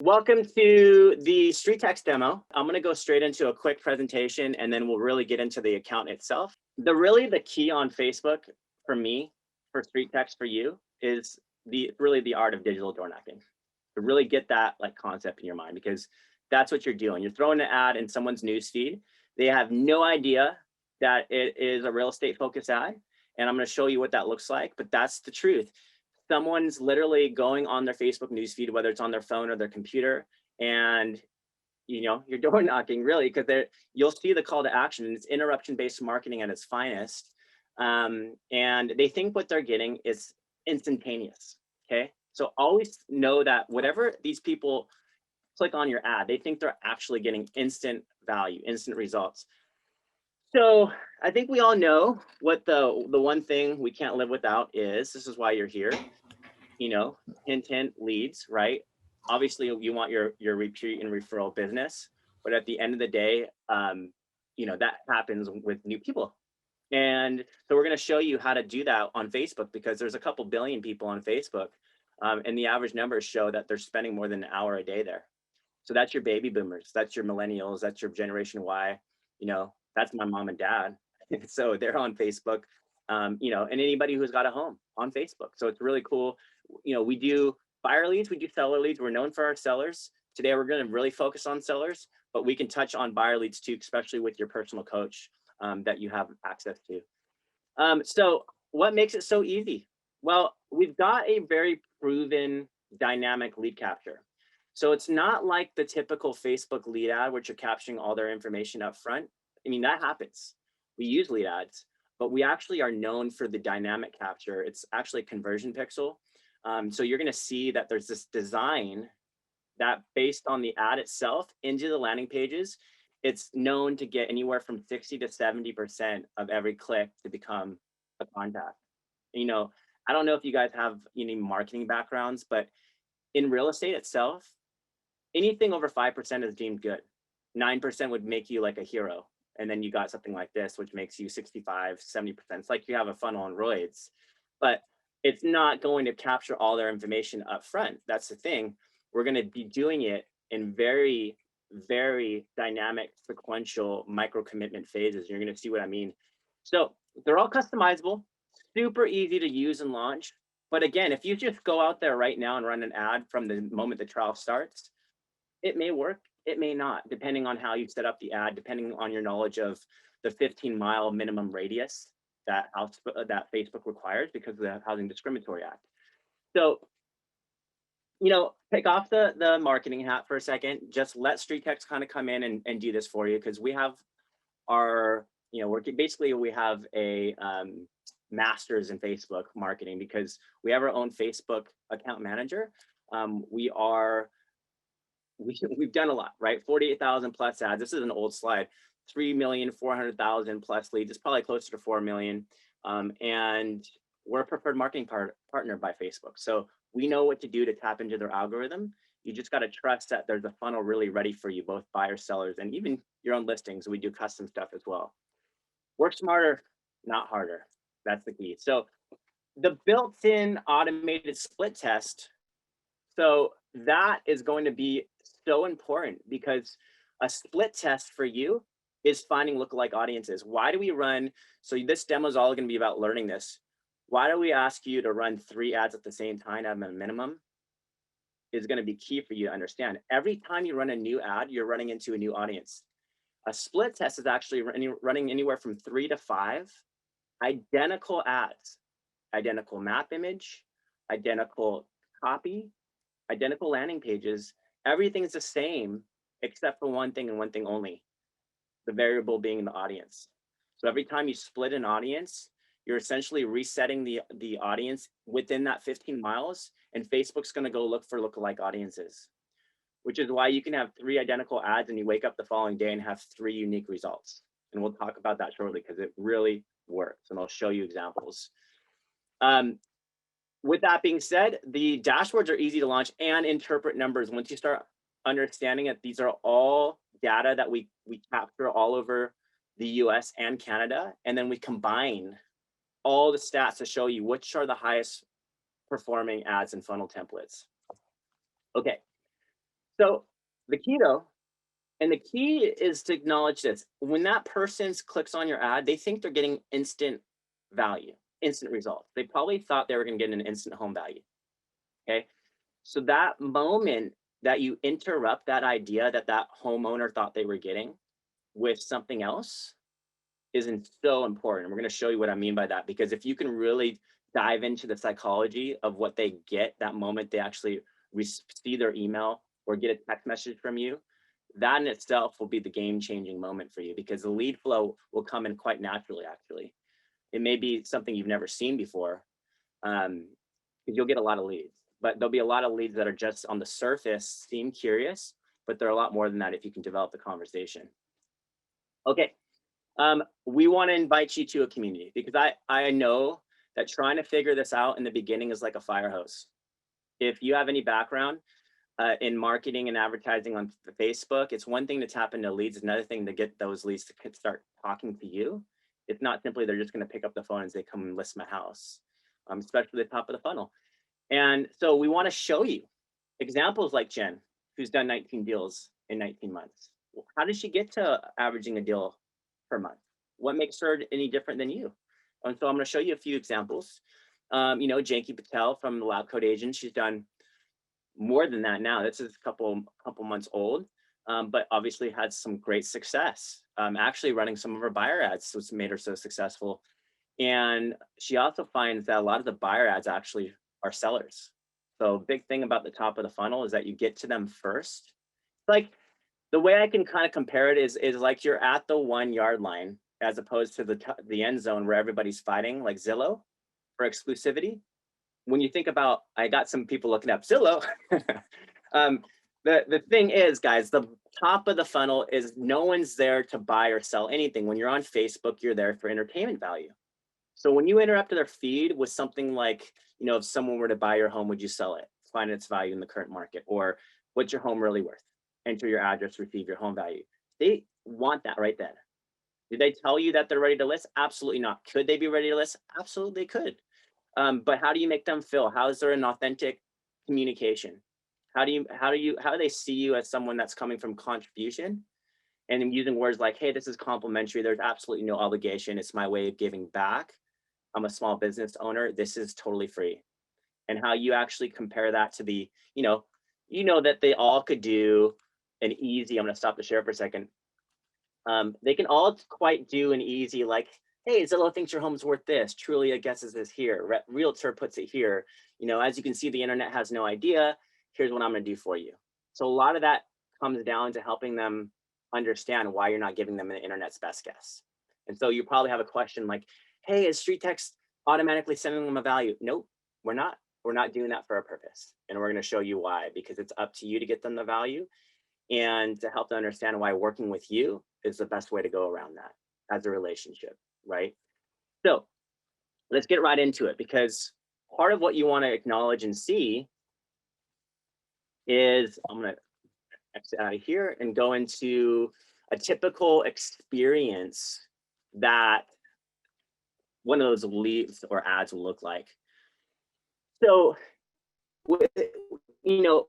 Welcome to the StreetText demo. I'm going to go straight into a quick presentation and then we'll really get into the account itself. The key on Facebook for me, for StreetText for you, is really the art of digital door knocking. To really get that concept in your mind, because that's what you're doing. You're throwing an ad in someone's newsfeed. They have no idea that it is a real estate focused ad. And I'm going to show you what that looks like, but that's the truth. Someone's literally going on their Facebook newsfeed, whether it's on their phone or their computer, and you're door knocking really, because you'll see the call to action, and it's interruption-based marketing at its finest. And they think what they're getting is instantaneous. Okay, so always know that whatever these people click on your ad, they think they're actually getting instant value, instant results. So I think we all know what the one thing we can't live without is. This is why you're here. Hint, hint, leads, right? Obviously, you want your repeat and referral business, but at the end of the day, that happens with new people. And so we're going to show you how to do that on Facebook, because there's a couple billion people on Facebook, and the average numbers show that they're spending more than an hour a day there. So that's your baby boomers, that's your millennials, that's your Generation Y. That's my mom and dad. So they're on Facebook, and anybody who's got a home on Facebook. So it's really cool. We do buyer leads, we do seller leads. We're known for our sellers. Today, we're going to really focus on sellers, but we can touch on buyer leads too, especially with your personal coach that you have access to. So what makes it so easy? Well, we've got a very proven dynamic lead capture. So it's not like the typical Facebook lead ad, which you're capturing all their information up front. I mean, that happens. We use lead ads, but we actually are known for the dynamic capture. It's actually a conversion pixel. So you're going to see that there's this design that, based on the ad itself into the landing pages, it's known to get anywhere from 60 to 70% of every click to become a contact. I don't know if you guys have any marketing backgrounds, but in real estate itself, anything over 5% is deemed good. 9% would make you like a hero. And then you got something like this, which makes you 65, 70%. It's like you have a funnel on roids, but it's not going to capture all their information up front. That's the thing. We're going to be doing it in very, very dynamic, sequential micro commitment phases. You're going to see what I mean. So they're all customizable, super easy to use and launch. But again, if you just go out there right now and run an ad from the moment the trial starts, it may work, it may not, depending on how you set up the ad, depending on your knowledge of the 15-mile minimum radius that Facebook requires because of the Housing Discriminatory Act. So, take off the marketing hat for a second. Just let StreetText kind of come in and do this for you, because we have our, we have a master's in Facebook marketing, because we have our own Facebook account manager. We've done a lot, right? 48,000 plus ads. This is an old slide. 3,400,000 plus leads. It's probably closer to 4 million. And we're a preferred marketing partner by Facebook. So we know what to do to tap into their algorithm. You just got to trust that there's a funnel really ready for you, both buyers, sellers, and even your own listings. We do custom stuff as well. Work smarter, not harder. That's the key. So the built-in automated split test. So that is going to be so important, because a split test for you is finding lookalike audiences. Why do we run? So this demo is all going to be about learning this. Why do we ask you to run 3 ads at the same time at a minimum? Is going to be key for you to understand. Every time you run a new ad, you're running into a new audience. A split test is actually running anywhere from 3 to 5 identical ads, identical map image, identical copy, identical landing pages. Everything's the same except for one thing and one thing only, the variable being the audience. So every time you split an audience, you're essentially resetting the audience within that 15 miles, and Facebook's going to go look for lookalike audiences, which is why you can have 3 identical ads and you wake up the following day and have 3 unique results. And we'll talk about that shortly, because it really works, and I'll show you examples. With that being said, the dashboards are easy to launch and interpret numbers. Once you start understanding it, these are all data that we capture all over the US and Canada, and then we combine all the stats to show you which are the highest performing ads and funnel templates. Okay, So the key though, and the key is to acknowledge this. When that person clicks on your ad, they think they're getting instant value, instant results. They probably thought they were going to get an instant home value. Okay. So that moment that you interrupt that idea that that homeowner thought they were getting with something else isn't so important. We're going to show you what I mean by that, because if you can really dive into the psychology of what they get that moment they actually see their email or get a text message from you, that in itself will be the game-changing moment for you, because the lead flow will come in quite naturally. Actually, it may be something you've never seen before, because you'll get a lot of leads, but there'll be a lot of leads that are just on the surface seem curious, but they're a lot more than that if you can develop the conversation. Okay. We want to invite you to a community, because I know that trying to figure this out in the beginning is like a fire hose. If you have any background in marketing and advertising on Facebook, it's one thing to tap into leads, it's another thing to get those leads to start talking to you. It's not simply they're just going to pick up the phone and say, come and list my house, especially the top of the funnel. And so we want to show you examples like Jen, who's done 19 deals in 19 months. How did she get to averaging a deal per month? What makes her any different than you? And so I'm going to show you a few examples. Janky Patel from the Lab Code Agent, she's done more than that now. This is a couple months old, but obviously had some great success. Actually running some of her buyer ads, what's made her so successful. And she also finds that a lot of the buyer ads actually are sellers. So big thing about the top of the funnel is that you get to them first. Like the way I can kind of compare it is like you're at the 1 yard line as opposed to the end zone where everybody's fighting, like Zillow for exclusivity. When you think about, I got some people looking up Zillow. The thing is, guys, the top of the funnel is no one's there to buy or sell anything. When you're on Facebook, you're there for entertainment value. So when you interrupt their feed with something like, if someone were to buy your home, would you sell it? Find its value in the current market, or what's your home really worth? Enter your address, receive your home value. They want that right then. Did they tell you that they're ready to list? Absolutely not. Could they be ready to list? Absolutely they could. But how do you make them feel? How is there an authentic communication? How do they see you as someone that's coming from contribution, and then using words like, hey, this is complimentary. There's absolutely no obligation. It's my way of giving back. I'm a small business owner. This is totally free. And how you actually compare that to the, that they all could do an easy, I'm going to stop the share for a second. They can all quite do an easy, like, hey, Zillow thinks your home's worth this. Trulia guesses this here. Realtor puts it here. As you can see, the internet has no idea. Here's what I'm going to do for you. So a lot of that comes down to helping them understand why you're not giving them the internet's best guess. And so you probably have a question like, hey, is StreetText automatically sending them a value? Nope, we're not. We're not doing that for a purpose. And we're going to show you why, because it's up to you to get them the value and to help them understand why working with you is the best way to go around that as a relationship, right? So let's get right into it, because part of what you want to acknowledge and see is, I'm going to exit out of here and go into a typical experience that one of those leads or ads will look like. So, you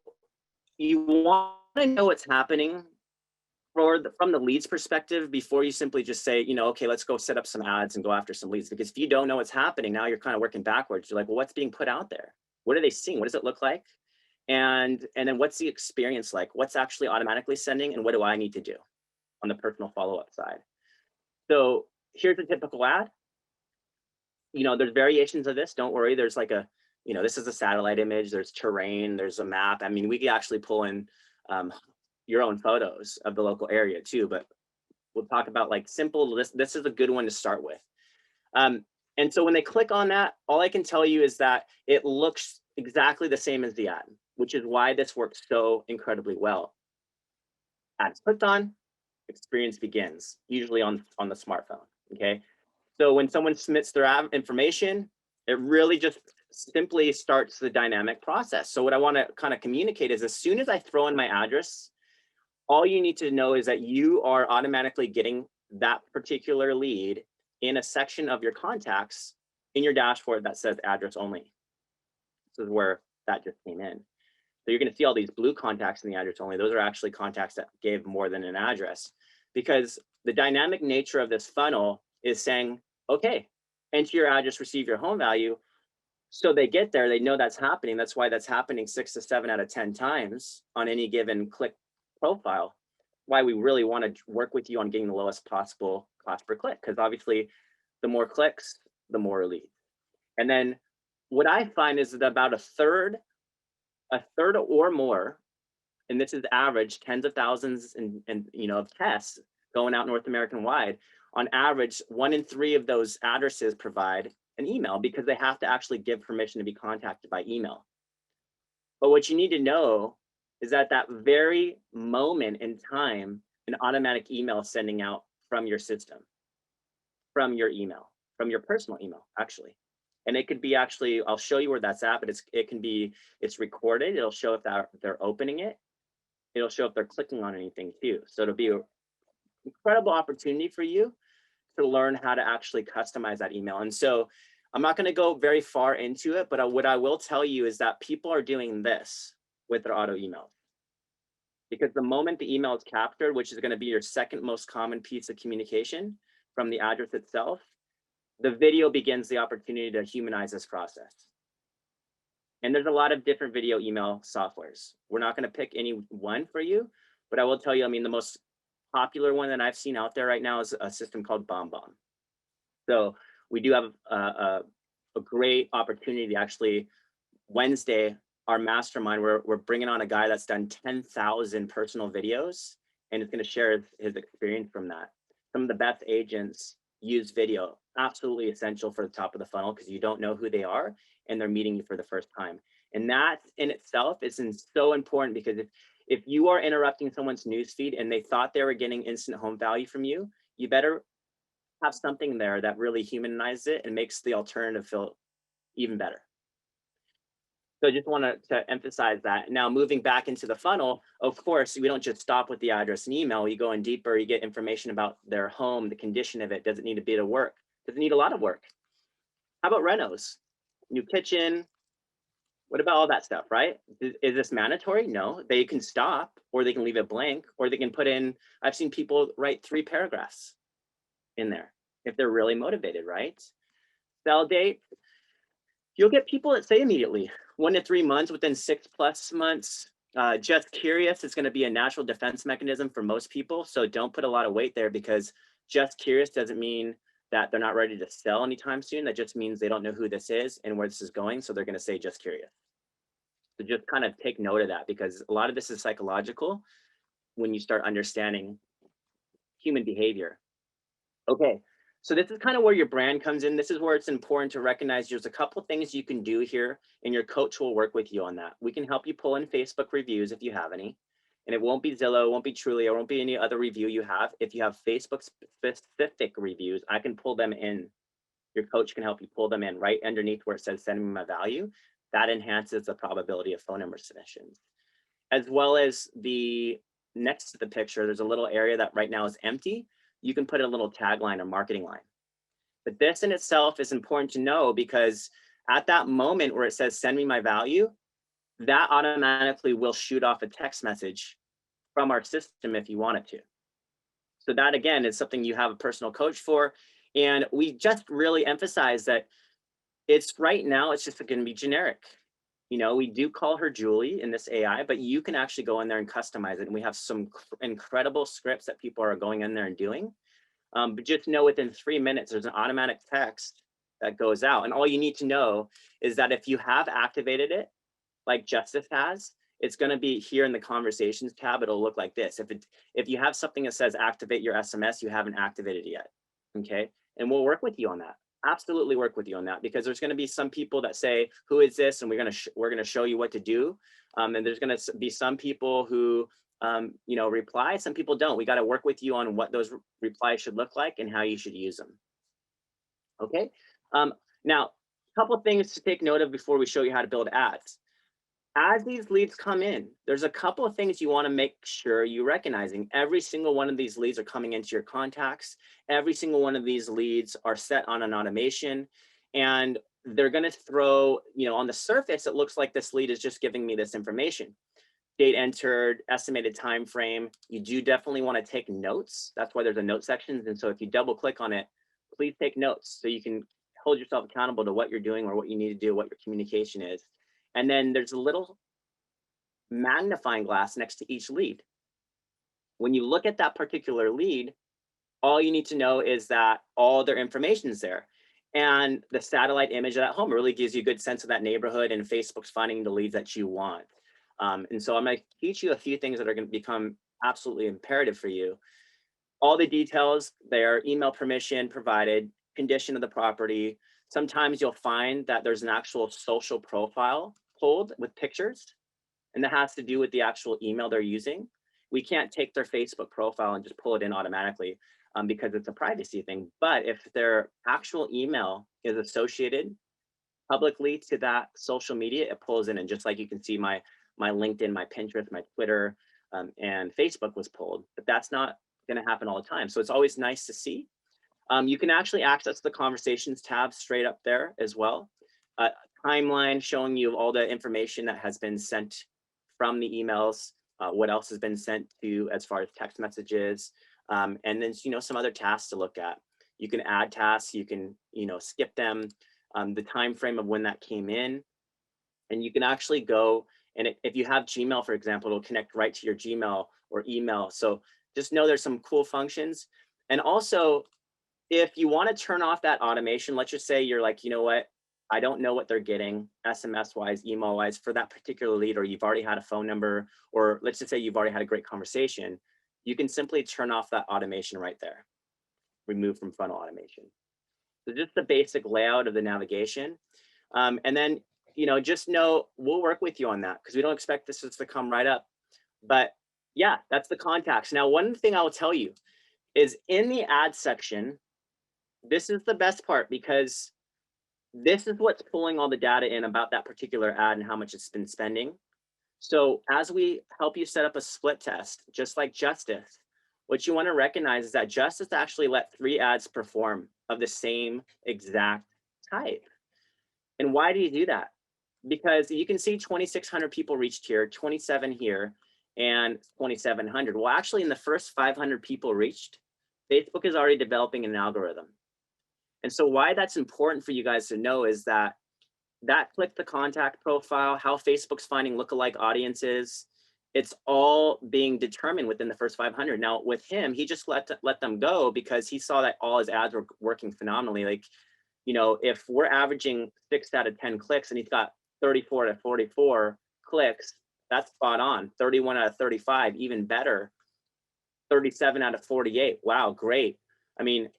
want to know what's happening from the leads perspective before you simply just say, okay, let's go set up some ads and go after some leads. Because if you don't know what's happening, now you're kind of working backwards. You're like, well, what's being put out there? What are they seeing? What does it look like? And then what's the experience like? What's actually automatically sending, and what do I need to do on the personal follow-up side? So here's a typical ad. There's variations of this. Don't worry. There's like this is a satellite image. There's terrain. There's a map. I mean, we could actually pull in your own photos of the local area too, but we'll talk about like simple. This is a good one to start with. And so when they click on that, all I can tell you is that it looks exactly the same as the ad, which is why this works so incredibly well. Ads clicked on, experience begins, usually on the smartphone, okay? So when someone submits their information, it really just simply starts the dynamic process. So what I want to kind of communicate is, as soon as I throw in my address, all you need to know is that you are automatically getting that particular lead in a section of your contacts in your dashboard that says address only. This is where that just came in. So you're going to see all these blue contacts in the address only. Those are actually contacts that gave more than an address, because the dynamic nature of this funnel is saying, okay, enter your address, receive your home value. So they get there, they know that's happening. That's why that's happening 6 to 7 out of 10 times on any given click profile. Why we really want to work with you on getting the lowest possible cost per click, because obviously the more clicks, the more leads. And then what I find is that about a third or more, and this is average, tens of thousands and of tests going out North American wide, on average, 1 in 3 of those addresses provide an email, because they have to actually give permission to be contacted by email. But what you need to know is that very moment in time, an automatic email is sending out from your system, from your email, from your personal email, actually. And it could be actually, I'll show you where that's at, but it's recorded. It'll show if they're opening it. It'll show if they're clicking on anything too. So it'll be an incredible opportunity for you to learn how to actually customize that email. And so I'm not going to go very far into it, but what I will tell you is that people are doing this with their auto email. Because the moment the email is captured, which is going to be your second most common piece of communication from the address itself, the video begins the opportunity to humanize this process. And there's a lot of different video email softwares. We're not going to pick any one for you, but I will tell you, I mean, the most popular one that I've seen out there right now is a system called BombBomb. So we do have a great opportunity to actually, Wednesday, our mastermind, we're bringing on a guy that's done 10,000 personal videos, and is going to share his experience from that. Some of the best agents use video, absolutely essential for the top of the funnel, because you don't know who they are and they're meeting you for the first time. And that in itself is so important, because if you are interrupting someone's newsfeed and they thought they were getting instant home value from you, you better have something there that really humanizes it and makes the alternative feel even better. So I just wanted to emphasize that. Now, moving back into the funnel, of course, we don't just stop with the address and email. You go in deeper, you get information about their home, the condition of it. Does it need a bit of work? Does it need a lot of work? How about renos? New kitchen? What about all that stuff, right? Is this mandatory? No, they can stop, or they can leave it blank, or they can put in, I've seen people write 3 paragraphs in there if they're really motivated, right? Sell date, you'll get people that say immediately, 1 to 3 months, within 6+ months. Just curious, it's going to be a natural defense mechanism for most people. So don't put a lot of weight there, because just curious doesn't mean that they're not ready to sell anytime soon. That just means they don't know who this is and where this is going. So they're going to say just curious. So just kind of take note of that, because a lot of this is psychological when you start understanding human behavior. Okay, so this is kind of where your brand comes in. This is where it's important to recognize there's a couple things you can do here, and your coach will work with you on that. We can help you pull in Facebook reviews if you have any, and it won't be Zillow, it won't be Trulia, it won't be any other review you have. If you have Facebook specific reviews, I can pull them in. Your coach can help you pull them in right underneath where it says send me my value. That enhances the probability of phone number submissions. As well as the next to the picture, there's a little area that right now is empty. You can put a little tagline or marketing line. But this in itself is important to know, because at that moment where it says send me my value, that automatically will shoot off a text message from our system if you want it to. So that, again, is something you have a personal coach for. And we just really emphasize that it's right now, it's just going to be generic. You know, we do call her Julie in this AI, but you can actually go in there and customize it. And we have some incredible scripts that people are going in there and doing. But just know within 3 minutes, there's an automatic text that goes out. And all you need to know is that if you have activated it, like Justice has, it's going to be here in the conversations tab. It'll look like this. If you have something that says activate your SMS, you haven't activated it yet. Okay. And we'll work with you on that. Absolutely work with you on that, because there's going to be some people that say, who is this? And we're going to show you what to do. And there's going to be some people who, reply. Some people don't. We got to work with you on what those replies should look like and how you should use them. Okay. Now, a couple of things to take note of before we show you how to build ads. As these leads come in, there's a couple of things you want to make sure you're recognizing. Every single one of these leads are coming into your contacts. Every single one of these leads are set on an automation. And they're going to throw, on the surface, it looks like this lead is just giving me this information. Date entered, estimated time frame. You do definitely want to take notes. That's why there's a note section. And so if you double click on it, please take notes so you can hold yourself accountable to what you're doing or what you need to do, what your communication is. And then there's a little magnifying glass next to each lead. When you look at that particular lead, all you need to know is that all their information is there. And the satellite image of that home really gives you a good sense of that neighborhood, and Facebook's finding the leads that you want. And so I'm going to teach you a few things that are going to become absolutely imperative for you. All the details there, email permission provided, condition of the property. Sometimes you'll find that there's an actual social profile pulled with pictures, and that has to do with the actual email they're using. We can't take their Facebook profile and just pull it in automatically because it's a privacy thing. But if their actual email is associated publicly to that social media, it pulls in. And just like you can see my LinkedIn, my Pinterest, my Twitter, and Facebook was pulled, but that's not going to happen all the time. So it's always nice to see. You can actually access the conversations tab straight up there as well. Timeline showing you all the information that has been sent from the emails, what else has been sent to you as far as text messages, and then some other tasks to look at. You can add tasks, you can skip them, the time frame of when that came in, and you can actually go and if you have Gmail, for example, it'll connect right to your Gmail or email. So just know there's some cool functions. And also, if you want to turn off that automation, let's just say you're like, you know what, I don't know what they're getting SMS wise, email wise for that particular lead, or you've already had a phone number, or let's just say you've already had a great conversation, you can simply turn off that automation right there. Remove from funnel automation. So just the basic layout of the navigation. And then, just know we'll work with you on that because we don't expect this to come right up. But yeah, that's the contacts. Now, one thing I will tell you is in the ad section, this is the best part because this is what's pulling all the data in about that particular ad and how much it's been spending. So as we help you set up a split test, just like Justice, what you want to recognize is that Justice actually let 3 ads perform of the same exact type. And why do you do that? Because you can see 2,600 people reached here, 27 here, and 2,700. Well, actually, in the first 500 people reached, Facebook is already developing an algorithm. And so why that's important for you guys to know is that click the contact profile, how Facebook's finding lookalike audiences, it's all being determined within the first 500. Now with him, he just let them go because he saw that all his ads were working phenomenally. Like, if we're averaging 6 out of 10 clicks and he's got 34 to 44 clicks, that's spot on. 31 out of 35, even better. 37 out of 48, wow, great. I mean,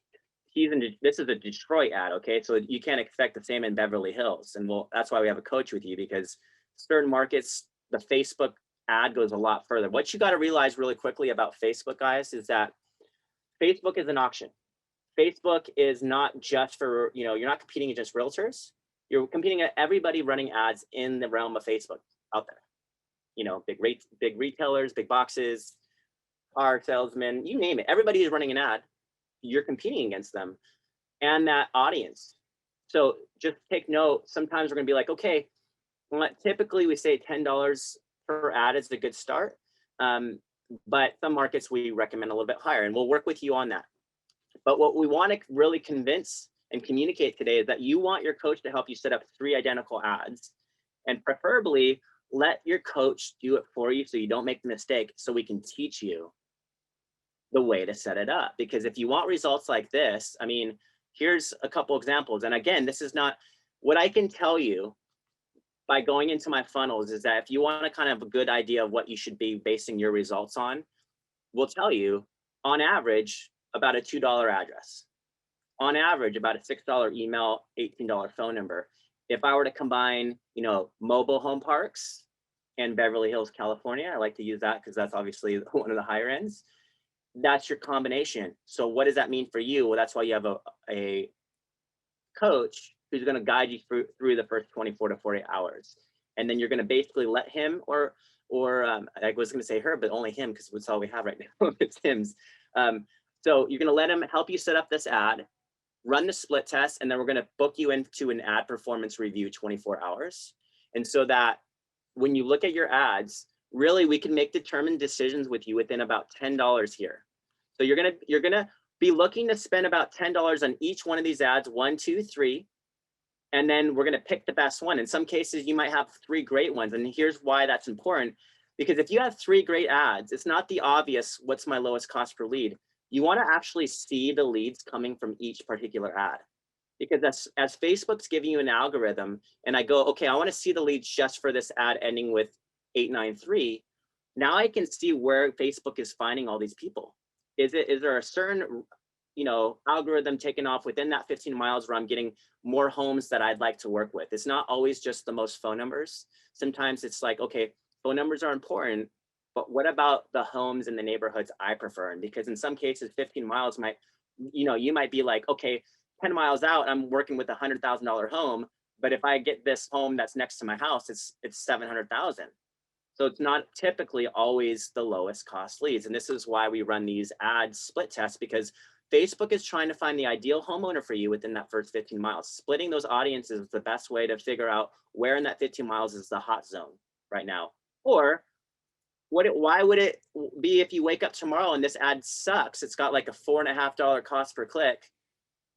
this is a Detroit ad, okay? So you can't expect the same in Beverly Hills. And that's why we have a coach with you, because certain markets, the Facebook ad goes a lot further. What you got to realize really quickly about Facebook, guys, is that Facebook is an auction. Facebook is not just for, you're not competing against realtors. You're competing at everybody running ads in the realm of Facebook out there. Big retailers, big boxes, car salesmen, you name it. Everybody is running an ad. You're competing against them and that audience. So just take note. Sometimes we're going to be like, okay, typically we say $10 per ad is a good start. But some markets we recommend a little bit higher, and we'll work with you on that. But what we want to really convince and communicate today is that you want your coach to help you set up 3 identical ads, and preferably let your coach do it for you so you don't make the mistake, so we can teach you the way to set it up. Because if you want results like this, I mean, here's a couple examples. And again, this is not what I can tell you by going into my funnels is that if you want to kind of a good idea of what you should be basing your results on, we'll tell you on average about a $2 address, on average about a $6 email, $18 phone number. If I were to combine, mobile home parks and Beverly Hills, California, I like to use that because that's obviously one of the higher ends. That's your combination. So what does that mean for you? Well, that's why you have a coach who's going to guide you through the first 24 to 40 hours. And then you're going to basically let him or I was going to say her, but only him because it's all we have right now. It's him's. So you're going to let him help you set up this ad. run the split test, and then we're going to book you into an ad performance review 24 hours. And so that when you look at your ads, really we can make determined decisions with you within about $10 here. So you're gonna be looking to spend about $10 on each one of these ads, 1, 2, 3, and then we're gonna pick the best one. In some cases, you might have 3 great ones, and here's why that's important. Because if you have 3 great ads, it's not the obvious, what's my lowest cost per lead? You wanna actually see the leads coming from each particular ad. Because as Facebook's giving you an algorithm, and I go, okay, I wanna see the leads just for this ad ending with 893, now I can see where Facebook is finding all these people. Is there a certain algorithm taken off within that 15 miles where I'm getting more homes that I'd like to work with? It's not always just the most phone numbers. Sometimes it's like, okay, phone numbers are important, but what about the homes in the neighborhoods I prefer? And because in some cases, 15 miles might, you might be like, okay, 10 miles out, I'm working with a $100,000 home, but if I get this home that's next to my house, it's 700,000. So it's not typically always the lowest cost leads. And this is why we run these ad split tests, because Facebook is trying to find the ideal homeowner for you within that first 15 miles. Splitting those audiences is the best way to figure out where in that 15 miles is the hot zone right now. Or why would it be if you wake up tomorrow and this ad sucks? It's got like a $4.50 cost per click.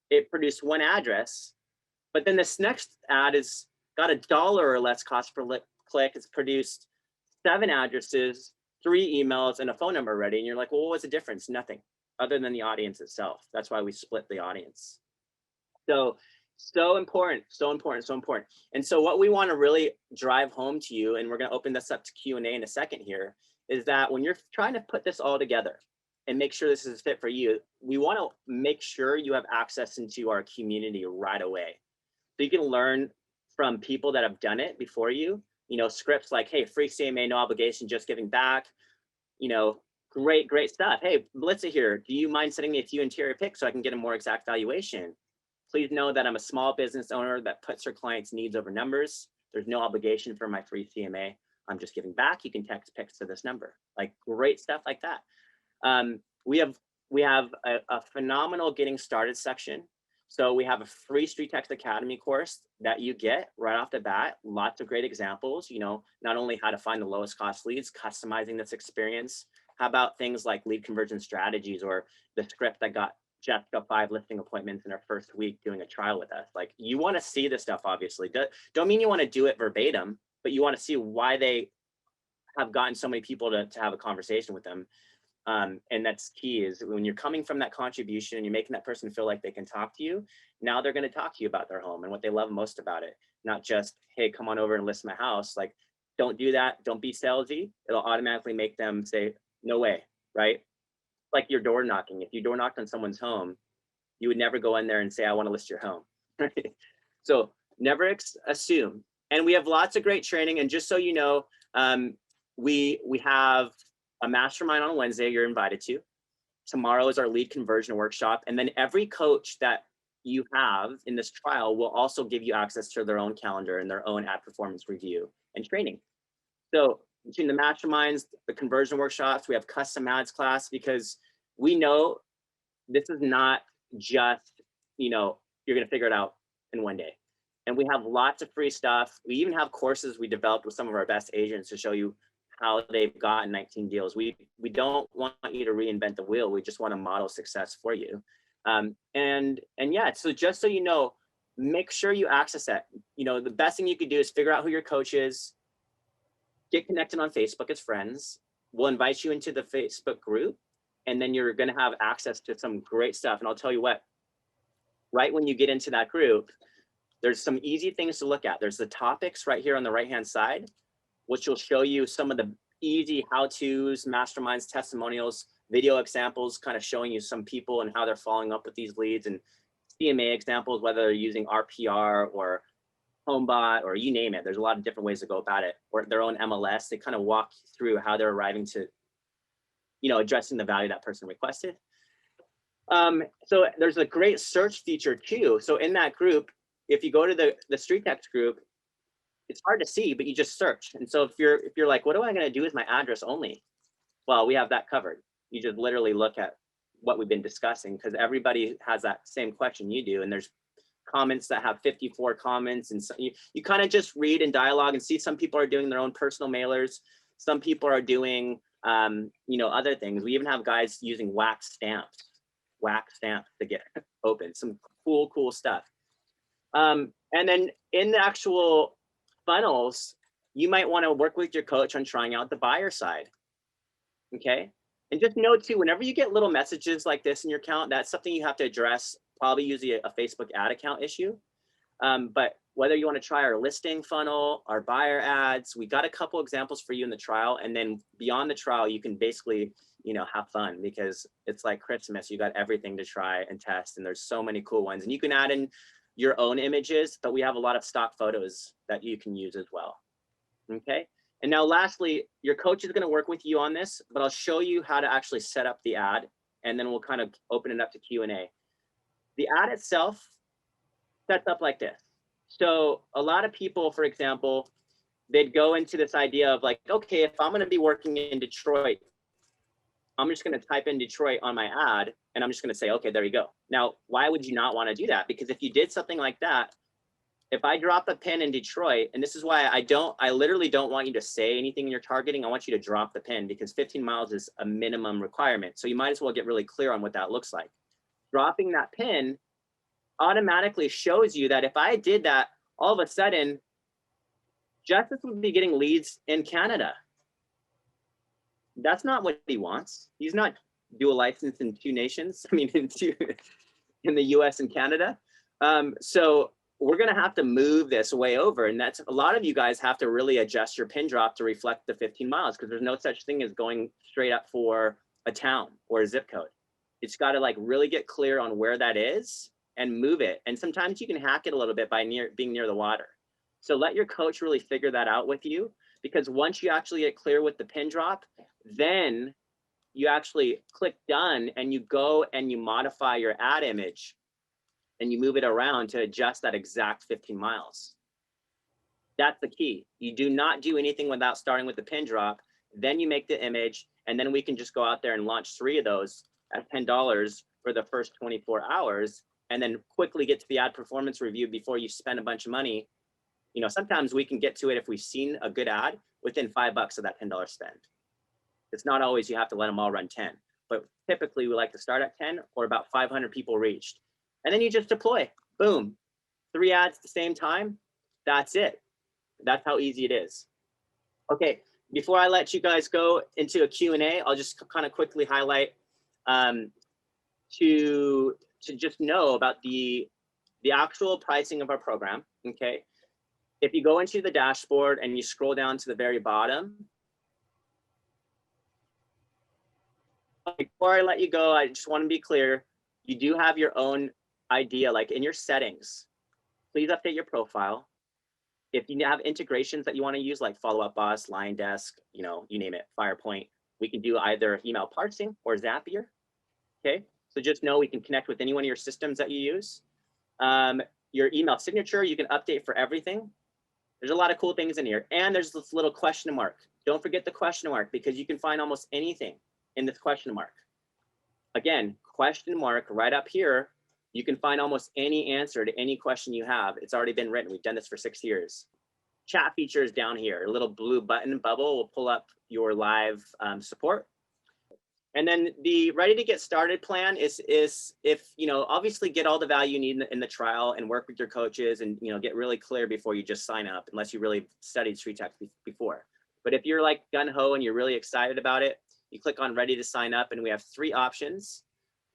It produced 1 address, but then this next ad is got $1 or less cost per click. It's produced 7 addresses, 3 emails, and a phone number already. And you're like, well, what was the difference? Nothing, other than the audience itself. That's why we split the audience. So important, so important, so important. And so what we want to really drive home to you, and we're going to open this up to Q&A in a second here, is that when you're trying to put this all together and make sure this is fit for you, we want to make sure you have access into our community right away. So you can learn from people that have done it before you. Scripts like, hey, free CMA, no obligation, just giving back. Great stuff. Hey, Melissa here, do you mind sending me a few interior pics so I can get a more exact valuation? Please know that I'm a small business owner that puts her clients' needs over numbers. There's no obligation for my free CMA. I'm just giving back. You can text pics to this number. Like, great stuff like that. We have a phenomenal getting started section. So we have a free StreetText Academy course that you get right off the bat. Lots of great examples, not only how to find the lowest cost leads, customizing this experience. How about things like lead conversion strategies, or the script that got Jessica 5 listing appointments in her first week doing a trial with us? Like, you want to see this stuff, obviously. Don't mean you want to do it verbatim, but you want to see why they have gotten so many people to have a conversation with them. And that's key, is when you're coming from that contribution and you're making that person feel like they can talk to you, now they're going to talk to you about their home and what they love most about it. Not just, hey, come on over and list my house. Like, don't do that. Don't be salesy. It'll automatically make them say, no way, right? Like your door knocking. If you door knocked on someone's home, you would never go in there and say, I want to list your home. So never assume. And we have lots of great training. And just so you know, we have a mastermind on Wednesday you're invited to. Tomorrow is our lead conversion workshop. And then every coach that you have in this trial will also give you access to their own calendar and their own ad performance review and training. So between the masterminds, the conversion workshops, we have custom ads class, because we know this is not just, you're going to figure it out in one day. And we have lots of free stuff. We even have courses we developed with some of our best agents to show you how they've gotten 19 deals. We don't want you to reinvent the wheel. We just want to model success for you. And yeah, so just so you know, make sure you access that. The best thing you could do is figure out who your coach is, get connected on Facebook as friends. We'll invite you into the Facebook group, and then you're going to have access to some great stuff. And I'll tell you what, right when you get into that group, there's some easy things to look at. There's the topics right here on the right-hand side, which will show you some of the easy how-tos, masterminds, testimonials, video examples, kind of showing you some people and how they're following up with these leads, and CMA examples, whether they're using RPR or HomeBot or you name it. There's a lot of different ways to go about it, or their own MLS. They kind of walk through how they're arriving to, addressing the value that person requested. So there's a great search feature too. So in that group, if you go to the StreetText group, it's hard to see, but you just search. And so if you're like, what am I going to do with my address only? Well, we have that covered. You just literally look at what we've been discussing, because everybody has that same question you do, and there's comments that have 54 comments, and so you kind of just read and dialogue and see some people are doing their own personal mailers, some people are doing you know, other things. We even have guys using wax stamps to get open, some cool stuff. And then in the actual funnels, you might want to work with your coach on trying out the buyer side. Okay. And just note too, whenever you get little messages like this in your account, that's something you have to address, probably usually a Facebook ad account issue. But whether you want to try our listing funnel, our buyer ads, we got a couple examples for you in the trial. And then beyond the trial, you can basically, you know, have fun, because it's like Christmas. You got everything to try and test. And there's so many cool ones. And you can add in your own images, but we have a lot of stock photos that you can use as well. Okay. And now lastly, your coach is going to work with you on this, but I'll show you how to actually set up the ad, and then we'll kind of open it up to Q&A. The ad itself sets up like this. So a lot of people, for example, they'd go into this idea of like, okay, if I'm going to be working in Detroit, I'm just going to type in Detroit on my ad, and I'm just going to say, okay, there you go. Now, why would you not want to do that? Because if you did something like that, if I drop a pin in Detroit, and this is why I literally don't want you to say anything in your targeting. I want you to drop the pin, because 15 miles is a minimum requirement. So you might as well get really clear on what that looks like. Dropping that pin automatically shows you that if I did that, all of a sudden, Justice would be getting leads in Canada. That's not what he wants. He's not dual licensed in 2 nations. I mean, in the US and Canada. So we're going to have to move this way over. And that's, a lot of you guys have to really adjust your pin drop to reflect the 15 miles, because there's no such thing as going straight up for a town or a zip code. It's got to like really get clear on where that is and move it. And sometimes you can hack it a little bit by being near the water. So let your coach really figure that out with you, because once you actually get clear with the pin drop, then you actually click done and you go and you modify your ad image and you move it around to adjust that exact 15 miles. That's the key. You do not do anything without starting with the pin drop. Then you make the image, and then we can just go out there and launch 3 of those at $10 for the first 24 hours, and then quickly get to the ad performance review before you spend a bunch of money. You know, sometimes we can get to it if we've seen a good ad within $5 of that $10 spend. It's not always you have to let them all run 10, but typically we like to start at 10 or about 500 people reached. And then you just deploy, boom, 3 ads at the same time. That's it. That's how easy it is. Okay, before I let you guys go into a Q&A, I'll just kind of quickly highlight to just know about the actual pricing of our program, okay? If you go into the dashboard and you scroll down to the very bottom, before I let you go, I just want to be clear, you do have your own idea, like in your settings, please update your profile. If you have integrations that you want to use, like Follow Up Boss, Line Desk, you know, you name it, FirePoint, we can do either email parsing or Zapier. Okay, so just know we can connect with any one of your systems that you use. Your email signature, you can update for everything. There's a lot of cool things in here. And there's this little question mark. Don't forget the question mark, because you can find almost anything in this question mark. Again, question mark right up here. You can find almost any answer to any question you have. It's already been written. We've done this for 6 years. Chat features down here. A little blue button bubble will pull up your live support. And then the ready to get started plan is if, you know, obviously get all the value you need in the trial and work with your coaches and, you know, get really clear before you just sign up, unless you really studied StreetText before. But if you're like gung-ho and you're really excited about it, you click on ready to sign up, and we have 3 options.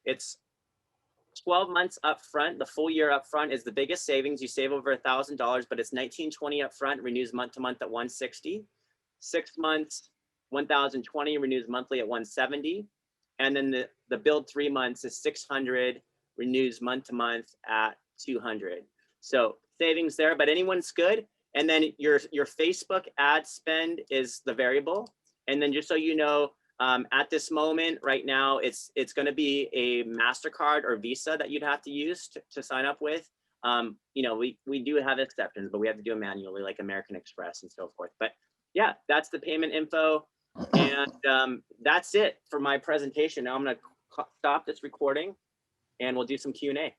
It's 12 months up front. The full year up front is the biggest savings. You save over $1,000, but it's $1,920 up front, renews month to month at $160. 6 months, $1,020, renews monthly at $170. And then the build 3 months is $600, renews month to month at $200. So savings there, but anyone's good. And then your Facebook ad spend is the variable. And then just so you know, at this moment right now, it's going to be a MasterCard or Visa that you'd have to use to sign up with. You know, we do have exceptions, but we have to do it manually, like American Express and so forth. But yeah, that's the payment info. And that's it for my presentation. Now I'm going to stop this recording and we'll do some Q&A.